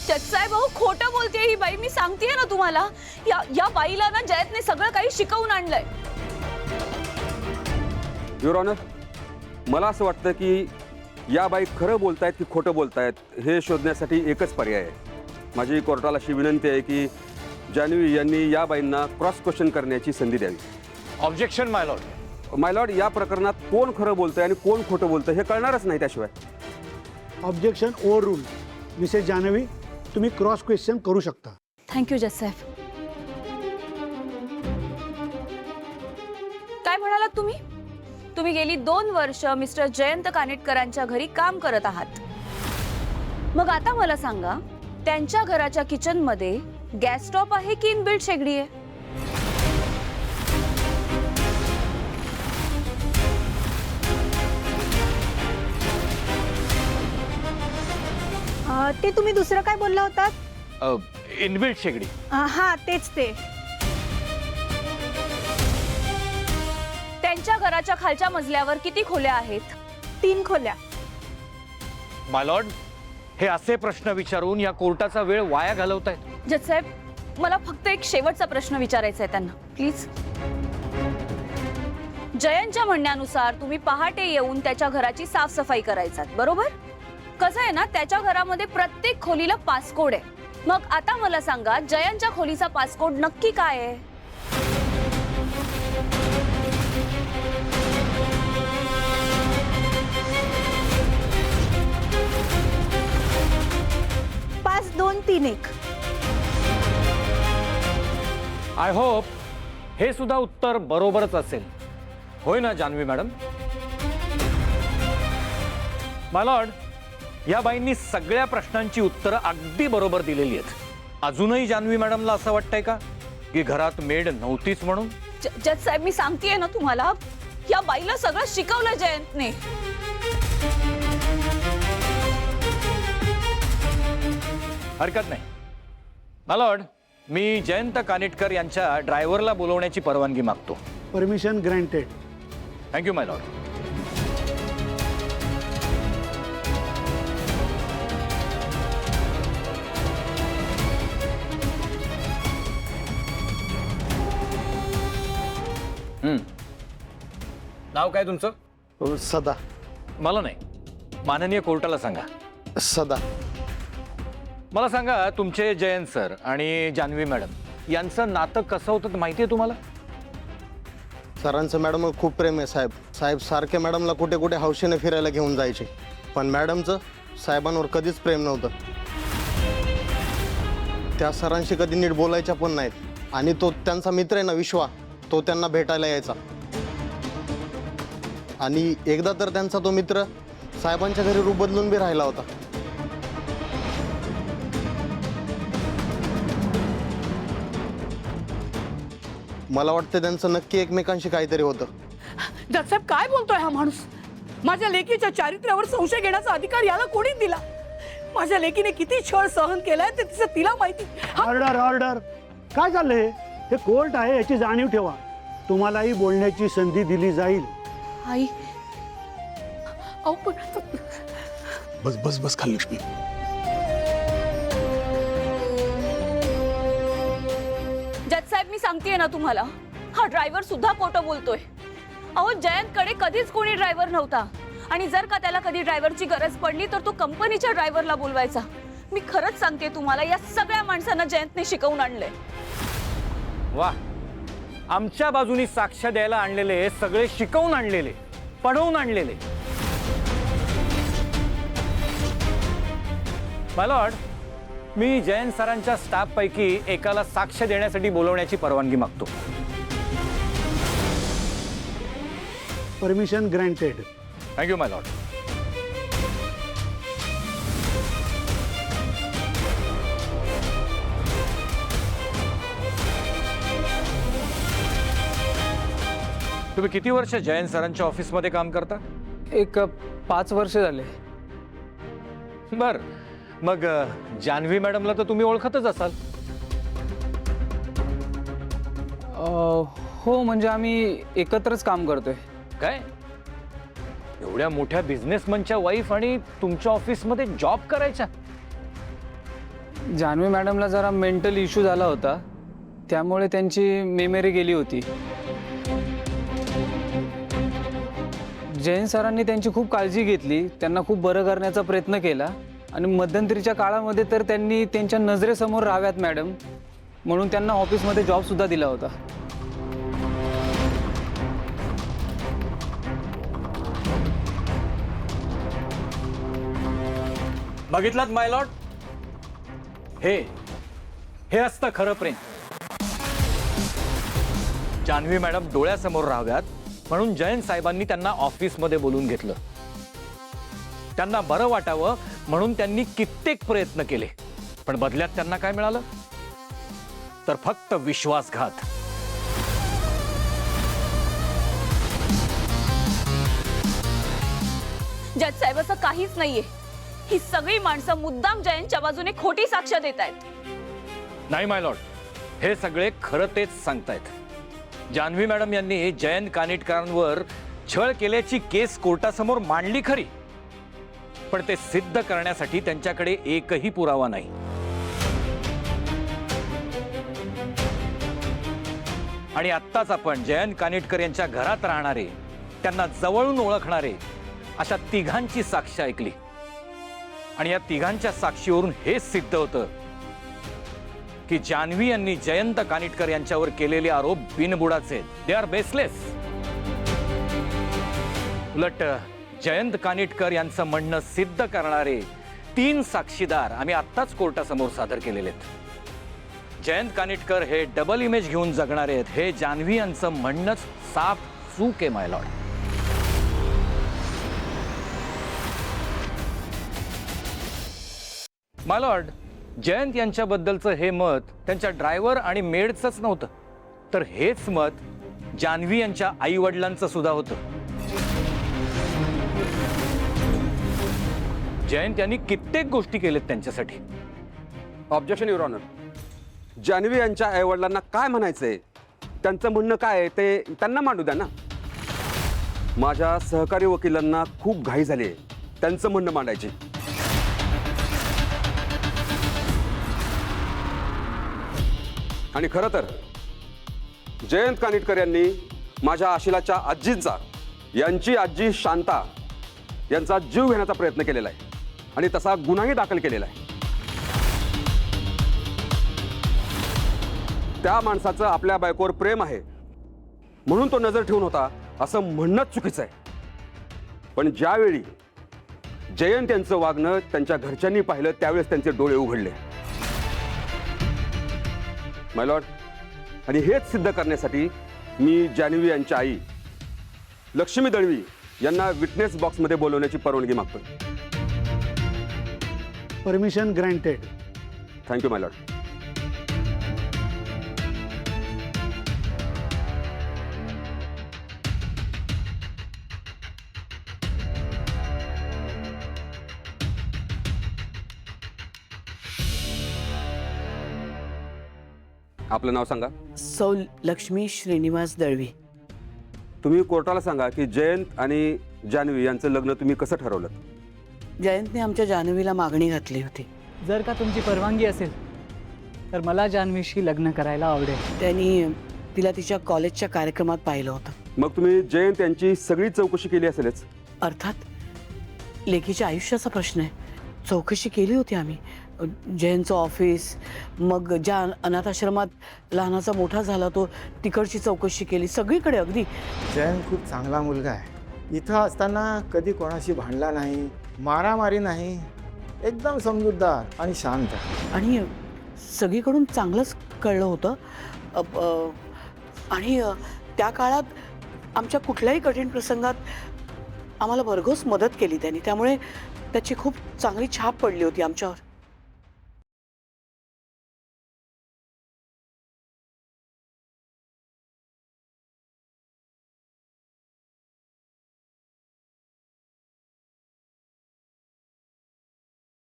जजसाहेब अहो खोटं बोलतेय ही बाई, मी सांगतेय ना तुम्हाला. या बाईला ना जयंतने सगळं काही शिकवून आणलंय. युअर ऑनर, मला असं वाटतं की या बाई खरं बोलतायत की खोटं बोलतायत हे शोधण्यासाठी एकच पर्याय आहे. माझी कोर्टाला अशी विनंती आहे की जान्हवी यांनी या बाईंना क्रॉस क्वेश्चन करण्याची संधी द्यावी. ऑब्जेक्शन माय लॉर्ड. माय लॉर्ड, या प्रकरणात कोण खरं बोलतंय आणि कोण खोटं बोलतंय हे कळणारच नाही त्याशिवाय. Objection overrule. Mrs Janhavi, तुम्ही क्रॉस क्वेश्चन करू शकता. थँक्यू जजसाहेब. काय म्हणालात तुम्ही? तुम्ही गेली 2 वर्ष मिस्टर जयंत कानिटकरांच्या घरी काम करत आहात. मग आता मला सांगा, त्यांच्या घराच्या किचन मध्ये गॅस स्टॉप आहे की इनबिल्ट शेगडी आहे? ते तुम्ही दुसरं काय बोलला होतात? इनबिल्ट शेगडी. हा तेच ते. त्यांच्या घराच्या खालच्या मजल्यावर किती खोल्या आहेत? 3 खोल्या. माय लॉर्ड, हे असे प्रश्न विचारून या कोर्टाचा वेळ वाया घालवतायत. जजसाहेब, मला फक्त एक शेवटचा प्रश्न विचारायचा आहे त्यांना, प्लीज. जयंतच्या म्हणण्यानुसार तुम्ही पहाटे येऊन त्याच्या घराची साफसफाई करायचात, बरोबर? कसं आहे ना, त्याच्या घरामध्ये प्रत्येक खोलीला पासकोड आहे. मग आता मला सांगा, जयंतच्या खोलीचा पासकोड नक्की काय आहे? पाच 2 3 1. आय होप हे सुद्धा उत्तर बरोबरच असेल. होय ना जान्हवी मॅडम? माय लॉर्ड, या बाईंनी सगळ्या प्रश्नांची उत्तरं अगदी बरोबर दिलेली आहेत. अजूनही जान्हवी मॅडमला असं वाटतंय का की घरात मेड नव्हतीच म्हणून? जजसाहेब, मी सांगतेय ना तुम्हाला, या बाईला सगळं शिकवलं जयंतने. हरकत नाही. माय लॉर्ड, मी जयंत कानिटकर यांच्या ड्रायव्हरला बोलवण्याची परवानगी मागतो. Permission granted. Thank you my Lord. नाव काय तुमचं? सदा. मला नाही, माननीय कोर्टाला सांगा. सदा. मला सांगा, तुमचे जयंत सर आणि जान्हवी मॅडम यांचं नातं कसं होतं माहिती आहे तुम्हाला? सरांचं मॅडम खूप प्रेम आहे साहेब. साहेब सारखे मॅडमला कुठे कुठे हौशेने फिरायला घेऊन जायचे, पण मॅडमचं साहेबांवर कधीच प्रेम नव्हतं. त्या सरांशी कधी नीट बोलायच्या पण नाहीत. आणि तो त्यांचा मित्र आहे ना विश्वा, तो त्यांना भेटायला यायचा. आणि एकदा तर त्यांचा तो मित्र साहेबांच्या घरी रूप बदलून बी राहिला होता. मला वाटतं त्यांचं नक्की एकमेकांशी काहीतरी होतं. जजसाहेब, काय बोलतोय हा माणूस? माझ्या लेकीच्या चारित्र्यावर संशय घेण्याचा अधिकार याला कोणी दिला? माझ्या लेकीने किती छळ सहन केलाय ते तिला माहिती. Order order. काय चाललंय? हे कोर्ट आहे, याची जाणीव ठेवा. तुम्हालाही बोलण्याची संधी दिली जाईल. आई, अहो पण बस बस बस खाली लक्ष्मी. जजसाहेब, मी सांगतेय ना तुम्हाला, हा ड्रायव्हर सुद्धा खोटं बोलतोय. अहो, जयंतकडे कधीच कोणी ड्रायव्हर नव्हता. आणि जर का त्याला कधी ड्रायव्हरची गरज पडली तर तो कंपनीच्या ड्रायव्हरला बोलवायचा. मी खरंच सांगते तुम्हाला, या सगळ्या माणसांना जयंतने शिकवून आणलंय. वा, आमच्या बाजूनी साक्ष द्यायला आणलेले सगळे शिकवून आणलेले, पढवून आणलेले. माय लॉर्ड, मी जयंत सरांच्या स्टाफ पैकी एकाला साक्ष देण्यासाठी बोलवण्याची परवानगी मागतो. Permission granted. Thank you my Lord. तुम्ही किती वर्ष जयंत सरांच्या ऑफिसमध्ये काम करता? एक 5 वर्ष झाले. बर, मग जान्हवी मॅडमला तर तुम्ही ओळखतच असाल. हो, म्हणजे आम्ही एकत्रच काम करतोय. काय, एवढ्या मोठ्या बिझनेसमनच्या वाईफ आणि तुमच्या ऑफिसमध्ये जॉब करायच्या? जान्हवी मॅडमला जरा मेंटल इश्यू झाला होता, त्यामुळे त्यांची मेमरी गेली होती. जयंत सरांनी त्यांची खूप काळजी घेतली, त्यांना खूप बरं करण्याचा प्रयत्न केला आणि मध्यंतरीच्या काळामध्ये तर त्यांनी त्यांच्या नजरेसमोर राहाव्यात मॅडम म्हणून त्यांना ऑफिसमध्ये जॉबसुद्धा दिला होता. बघितलात माय लॉर्ड, हे असतं खरं प्रेम. जान्हवी मॅडम डोळ्यासमोर राहाव्यात म्हणून जयंत साहेबांनी त्यांना ऑफिसमध्ये बोलून घेतलं. त्यांना बरं वाटावं म्हणून त्यांनी कित्येक प्रयत्न केले, पण बदल्यात त्यांना काय मिळालं? तर फक्त विश्वासघात. जज साहेब, असं काहीच नाहीये. ही सगळी माणसं मुद्दाम जयंतच्या बाजूने खोटी साक्ष देत आहेत. नाही माय लॉर्ड, हे सगळे खरं तेच सांगतायत. जान्हवी मॅडम यांनी जयंत कानिटकरांवर छळ केल्याची केस कोर्टासमोर मांडली खरी, पण ते सिद्ध करण्यासाठी त्यांच्याकडे एकही पुरावा नाही. आणि आत्ताच आपण जयंत कानिटकर यांच्या घरात राहणारे, त्यांना जवळून ओळखणारे अशा तिघांची साक्ष ऐकली. आणि या तिघांच्या साक्षीवरून हेच सिद्ध होतं की जान्हवी यांनी जयंत कानिटकर यांच्यावर केलेले आरोप बिनबुडाचे, दे आर बेसलेस. उलट जयंत कानिटकर यांचं म्हणणं सिद्ध करणारे 3 साक्षीदार आम्ही आत्ताच कोर्टासमोर सादर केलेले आहेत. जयंत कानिटकर हे डबल इमेज घेऊन जगणारे आहेत, हे जान्हवी यांचं म्हणणंच साफ चूक आहे माय लॉर्ड. माय लॉर्ड, जयंत यांच्याबद्दलचं हे मत त्यांच्या ड्रायव्हर आणि मेडचंच नव्हतं, तर हेच मत जान्हवी यांच्या आई वडिलांचं सुद्धा होतं. जयंत यांनी कित्येक गोष्टी केल्यात त्यांच्यासाठी. Objection your honour. जान्हवी यांच्या आईवडिलांना काय म्हणायचंय, त्यांचं म्हणणं काय आहे ते त्यांना मांडू द्या ना. माझ्या सहकारी वकिलांना खूप घाई झाली आहे त्यांचं म्हणणं मांडायची. आणि खरं तर जयंत कानिटकर यांनी माझ्या आशिलाच्या आजींचा, यांची आजी शांता यांचा जीव घेण्याचा प्रयत्न केलेला आहे आणि तसा गुन्हाही दाखल केलेला आहे. त्या माणसाचं आपल्या बायकोवर प्रेम आहे म्हणून तो नजर ठेवून होता असं म्हणणंच चुकीचं आहे. पण ज्यावेळी जयंत यांचं वागणं त्यांच्या घरच्यांनी पाहिलं त्यावेळेस त्यांचे डोळे उघडले माय लॉर्ड. आणि हेच सिद्ध करण्यासाठी मी जान्हवी यांच्या आई लक्ष्मी दळवी यांना विटनेस बॉक्समध्ये बोलवण्याची परवानगी मागतोय. Permission granted. Thank you my lord. आपलं नाव सांगा. सौ लक्ष्मी श्रीनिवास दळवी. तुम्ही कोर्टाला सांगा की जयंत आणि जान्हवी यांचं लग्न तुम्ही कसं ठरवलं? जयंतने आमच्या जान्हवीला मागणी घातली होती. जर का तुमची परवानगी असेल तर मला जान्हवीशी लग्न करायला आवडेल. त्यांनी तिला तिच्या कॉलेजच्या कार्यक्रमात पाहिलं होतं. मग तुम्ही जयंत यांची सगळी चौकशी केली असेलच? अर्थात लेकीच्या आयुष्याचा प्रश्न आहे. चौकशी केली होती आम्ही. जयंतचं ऑफिस, मग ज्या अनाथ आश्रमात लहानाचा मोठा झाला तो तिकडची चौकशी केली, सगळीकडे अगदी. जयंत खूप चांगला मुलगा आहे. इथं असताना कधी कोणाशी भांडला नाही, मारामारी नाही, एकदम समजूतदार आणि शांत. आणि सगळीकडून चांगलंच कळलं होतं. आणि त्या काळात आमच्या कुठल्याही कठीण प्रसंगात आम्हाला भरघोस मदत केली त्यांनी, त्यामुळे त्याची खूप चांगली छाप पडली होती आमच्यावर.